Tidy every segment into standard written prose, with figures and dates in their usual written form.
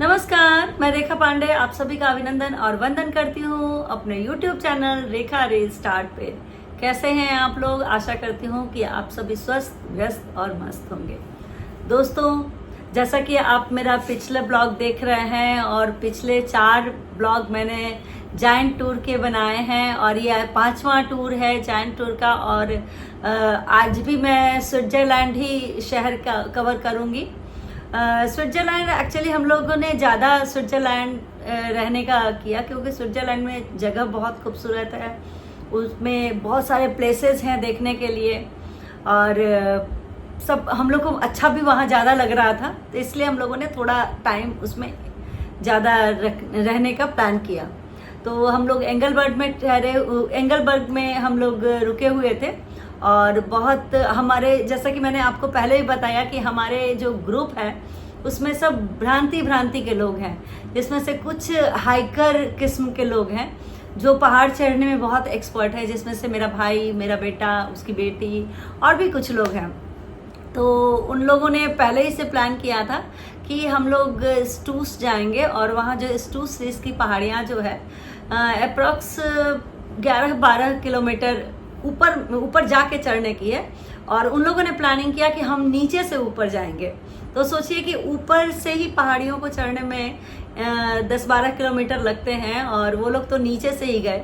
नमस्कार, मैं रेखा पांडे आप सभी का अभिनंदन और वंदन करती हूँ अपने YouTube चैनल रेखा रील स्टार्ट पे। कैसे हैं आप लोग? आशा करती हूँ कि आप सभी स्वस्थ, व्यस्त और मस्त होंगे। दोस्तों, जैसा कि आप मेरा पिछले ब्लॉग देख रहे हैं और पिछले 4 ब्लॉग मैंने जायंट टूर के बनाए हैं और ये 5वां टूर है जायंट टूर का। और आज भी मैं स्विट्जरलैंड ही शहर का कवर करूँगी। स्विट्जरलैंड एक्चुअली हम लोगों ने ज़्यादा स्विट्जरलैंड रहने का किया क्योंकि स्विट्जरलैंड में जगह बहुत खूबसूरत है, उसमें बहुत सारे प्लेसेस हैं देखने के लिए और सब हम लोग को अच्छा भी वहाँ ज़्यादा लग रहा था, तो इसलिए हम लोगों ने थोड़ा टाइम उसमें ज़्यादा रहने का प्लान किया। तो हम लोग एंगलबर्ग में ठहरे, एंगलबर्ग में हम लोग रुके हुए थे और बहुत हमारे, जैसा कि मैंने आपको पहले ही बताया कि हमारे जो ग्रुप है उसमें सब भांति के लोग हैं, जिसमें से कुछ हाइकर किस्म के लोग हैं जो पहाड़ चढ़ने में बहुत एक्सपर्ट है, जिसमें से मेरा भाई, मेरा बेटा, उसकी बेटी और भी कुछ लोग हैं। तो उन लोगों ने पहले ही से प्लान किया था कि हम लोग स्टूस जाएंगे और वहाँ जो स्टूस की पहाड़ियाँ जो है अप्रॉक्स 11-12 किलोमीटर ऊपर जाके चढ़ने की है और उन लोगों ने प्लानिंग किया कि हम नीचे से ऊपर जाएंगे। तो सोचिए कि ऊपर से ही पहाड़ियों को चढ़ने में 10-12 किलोमीटर लगते हैं और वो लोग तो नीचे से ही गए।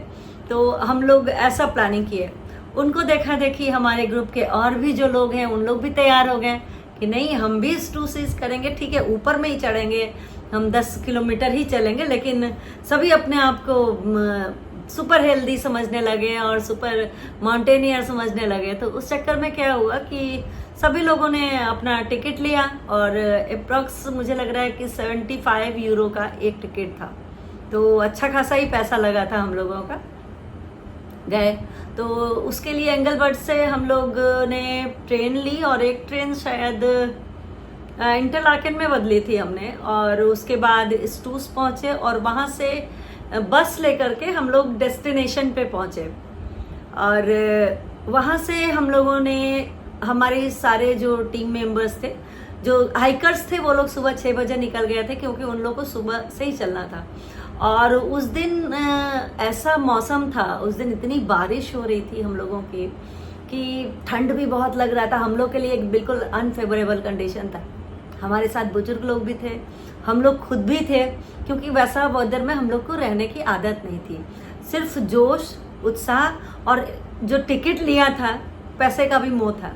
तो हम लोग ऐसा प्लानिंग किए। उनको देखा देखी हमारे ग्रुप के और भी जो लोग हैं उन लोग भी तैयार हो गए कि नहीं, हम भी स्टूसीज करेंगे, ठीक है ऊपर में ही चढ़ेंगे, हम 10 किलोमीटर ही चलेंगे। लेकिन सभी अपने आप को सुपर हेल्दी समझने लगे और सुपर माउंटेनियर समझने लगे। तो उस चक्कर में क्या हुआ कि सभी लोगों ने अपना टिकट लिया और अप्रॉक्स मुझे लग रहा है कि 75 यूरो का एक टिकट था। तो अच्छा खासा ही पैसा लगा था हम लोगों का। गए तो उसके लिए एंगलबर्ग से हम लोग ने ट्रेन ली और एक ट्रेन शायद इंटरलाकेन में बदली थी हमने, और उसके बाद स्टूस पहुंचे और वहाँ से बस लेकर के हम लोग डेस्टिनेशन पे पहुंचे। और वहाँ से हम लोगों ने, हमारे सारे जो टीम मेंबर्स थे, जो हाइकर्स थे, वो लोग सुबह 6 बजे निकल गए थे क्योंकि उन लोगों को सुबह से ही चलना था। और उस दिन ऐसा मौसम था, उस दिन इतनी बारिश हो रही थी हम लोगों की कि ठंड भी बहुत लग रहा था। हम लोग के लिए एक बिल्कुल अनफेवरेबल कंडीशन था। हमारे साथ बुजुर्ग लोग भी थे, हम लोग खुद भी थे, क्योंकि वैसा वेदर में हम लोग को रहने की आदत नहीं थी। सिर्फ जोश, उत्साह और जो टिकट लिया था, पैसे का भी मोह था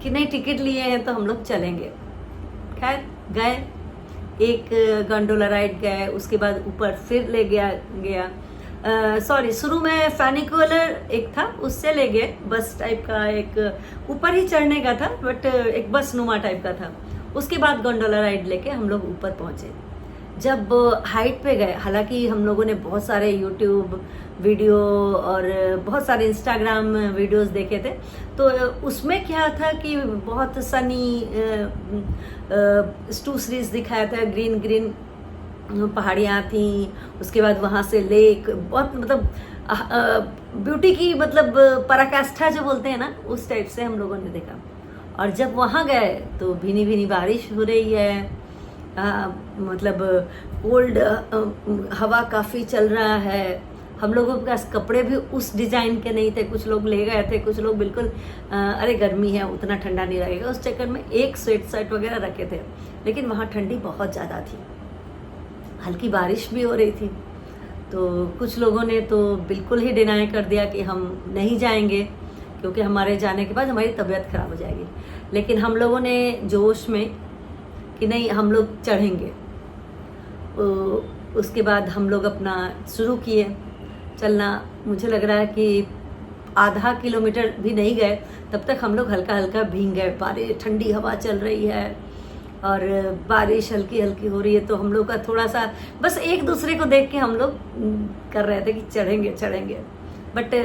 कि नहीं टिकट लिए हैं तो हम लोग चलेंगे। खैर गए, एक गंडोला राइड गए, उसके बाद ऊपर फिर ले गया शुरू में फैनिकुलर एक था, उससे ले गए, बस टाइप का एक ऊपर ही चढ़ने का था, बट एक बस नुमा टाइप का था। उसके बाद गोंडोला राइड लेके हम लोग ऊपर पहुंचे। जब हाइट पे गए, हालांकि हम लोगों ने बहुत सारे यूट्यूब वीडियो और बहुत सारे इंस्टाग्राम वीडियोस देखे थे, तो उसमें क्या था कि बहुत सनी स्टू सीरीज दिखाया था, ग्रीन पहाड़ियाँ थी, उसके बाद वहाँ से लेक, बहुत मतलब ब्यूटी की मतलब पराकाष्ठा जो बोलते हैं ना, उस टाइप से हम लोगों ने देखा। और जब वहाँ गए तो भीनी बारिश हो रही है, मतलब कोल्ड हवा काफ़ी चल रहा है। हम लोगों के पास कपड़े भी उस डिज़ाइन के नहीं थे, कुछ लोग ले गए थे, कुछ लोग बिल्कुल अरे गर्मी है उतना ठंडा नहीं रहेगा, उस चक्कर में एक स्वेट शर्ट वगैरह रखे थे। लेकिन वहाँ ठंडी बहुत ज़्यादा थी, हल्की बारिश भी हो रही थी। तो कुछ लोगों ने तो बिल्कुल ही डिनाई कर दिया कि हम नहीं जाएंगे क्योंकि हमारे जाने के बाद हमारी तबीयत खराब हो जाएगी। लेकिन हम लोगों ने जोश में कि नहीं हम लोग चढ़ेंगे। उसके बाद हम लोग अपना शुरू किए चलना। मुझे लग रहा है कि आधा किलोमीटर भी नहीं गए तब तक हम लोग हल्का भीग गए। बारिश, ठंडी हवा चल रही है और बारिश हल्की हो रही है, तो हम लोग का थोड़ा सा बस एक दूसरे को देख के हम लोग कर रहे थे कि चढ़ेंगे, बट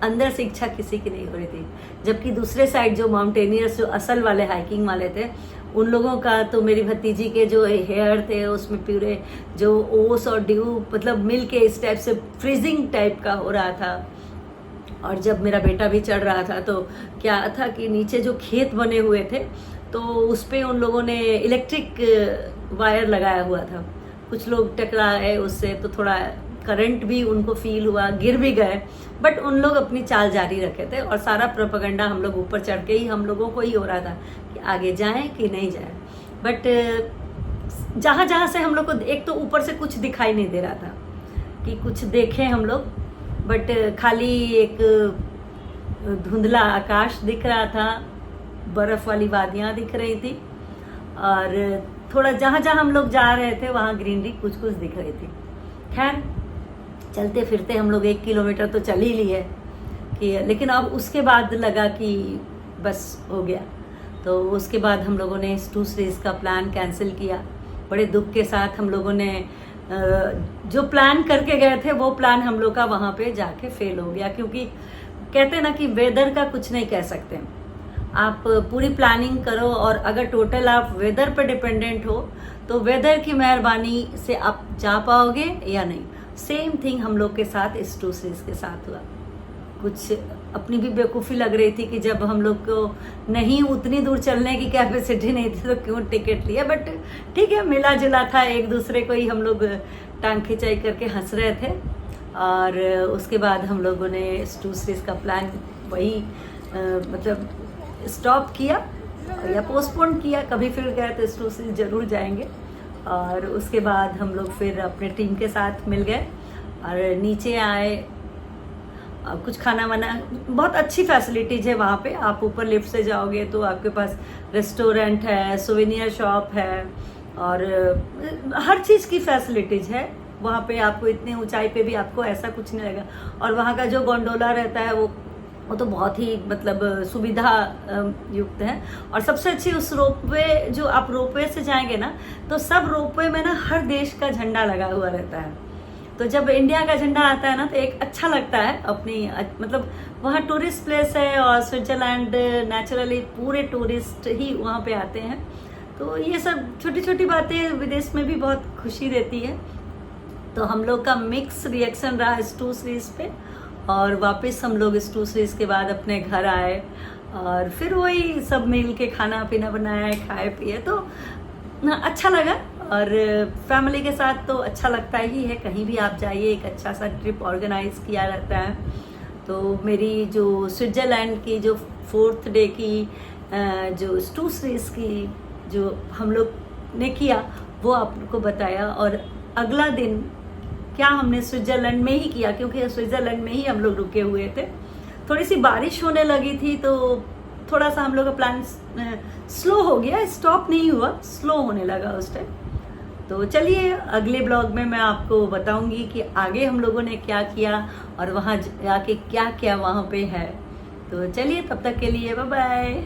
अंदर से इच्छा किसी की नहीं हो रही थी। जबकि दूसरे साइड जो माउंटेनियर्स, जो असल वाले हाइकिंग वाले थे, उन लोगों का तो मेरी भतीजी के जो हेयर थे उसमें पूरे जो ओस और ड्यू मतलब मिल के इस टाइप से फ्रीजिंग टाइप का हो रहा था। और जब मेरा बेटा भी चढ़ रहा था तो क्या था कि नीचे जो खेत बने हुए थे तो उस पर उन लोगों ने इलेक्ट्रिक वायर लगाया हुआ था, कुछ लोग टकराए उससे, तो थोड़ा करंट भी उनको फील हुआ, गिर भी गए, बट उन लोग अपनी चाल जारी रखे थे और सारा प्रोपेगेंडा हम लोग ऊपर चढ़ के ही हम लोगों को ही हो रहा था कि आगे जाएं कि नहीं जाएं। बट जहाँ जहाँ से हम लोग को एक तो ऊपर से कुछ दिखाई नहीं दे रहा था कि कुछ देखें हम लोग, बट खाली एक धुंधला आकाश दिख रहा था, बर्फ वाली वादियाँ दिख रही थी और थोड़ा जहाँ जहाँ हम लोग जा रहे थे वहाँ ग्रीनरी कुछ कुछ दिख रही थी। खैर चलते फिरते हम लोग 1 किलोमीटर तो चल ही लिए कि, लेकिन अब उसके बाद लगा कि बस हो गया। तो उसके बाद हम लोगों ने टू सीरीज का प्लान कैंसिल किया। बड़े दुख के साथ हम लोगों ने जो प्लान करके गए थे वो प्लान हम लोग का वहाँ पे जाके फेल हो गया, क्योंकि कहते हैं ना कि वेदर का कुछ नहीं कह सकते। आप पूरी प्लानिंग करो और अगर टोटल आप वेदर पे डिपेंडेंट हो तो वेदर की मेहरबानी से आप जा पाओगे या नहीं। सेम थिंग हम लोग के साथ इस टू सीरीज के साथ हुआ। कुछ अपनी भी बेवकूफ़ी लग रही थी कि जब हम लोग को नहीं उतनी दूर चलने की कैपेसिटी नहीं थी तो क्यों टिकट लिया, बट ठीक है, मिला जुला था, एक दूसरे को ही हम लोग टांग खिंचाई करके हंस रहे थे। और उसके बाद हम लोगों ने टू सीरीज का प्लान वही मतलब स्टॉप किया या पोस्टपोन किया। कभी फिर गए तो टू सीरीज ज़रूर जाएंगे। और उसके बाद हम लोग फिर अपने टीम के साथ मिल गए और नीचे आए। कुछ खाना वाना, बहुत अच्छी फैसिलिटीज़ है वहाँ पे। आप ऊपर लिफ्ट से जाओगे तो आपके पास रेस्टोरेंट है, सोवेनियर शॉप है और हर चीज़ की फैसिलिटीज़ है वहाँ पे। आपको इतनी ऊंचाई पे भी आपको ऐसा कुछ नहीं लगेगा। और वहाँ का जो गोंडोला रहता है वो तो बहुत ही मतलब सुविधा युक्त है। और सबसे अच्छी उस रोपवे, जो आप रोपवे से जाएंगे ना तो सब रोपवे में ना हर देश का झंडा लगा हुआ रहता है। तो जब इंडिया का झंडा आता है ना तो एक अच्छा लगता है अपनी, मतलब वहाँ टूरिस्ट प्लेस है और स्विट्जरलैंड नेचुरली पूरे टूरिस्ट ही वहाँ पे आते हैं। तो ये सब छोटी छोटी बातें विदेश में भी बहुत खुशी देती है। तो हम लोग का मिक्स रिएक्शन रहा इस टू सीरीज पे। और वापस हम लोग इस टू सीरीज के बाद अपने घर आए और फिर वही सब मिल के खाना पीना बनाया, खाए पिए, तो अच्छा लगा। और फैमिली के साथ तो अच्छा लगता ही है, कहीं भी आप जाइए एक अच्छा सा ट्रिप ऑर्गेनाइज किया रहता है। तो मेरी जो स्विट्ज़रलैंड की जो 4th डे की जो टू सीरीज की जो हम लोग ने किया वो आपको बताया। और अगला दिन क्या हमने स्विट्ज़रलैंड में ही किया, क्योंकि स्विट्ज़रलैंड में ही हम लोग रुके हुए थे। थोड़ी सी बारिश होने लगी थी तो थोड़ा सा हम लोग का प्लान स्लो हो गया, स्टॉप नहीं हुआ, स्लो होने लगा उस टाइम। तो चलिए अगले ब्लॉग में मैं आपको बताऊंगी कि आगे हम लोगों ने क्या किया और वहाँ जाके क्या क्या वहाँ पे है। तो चलिए तब तक के लिए बाय बाय।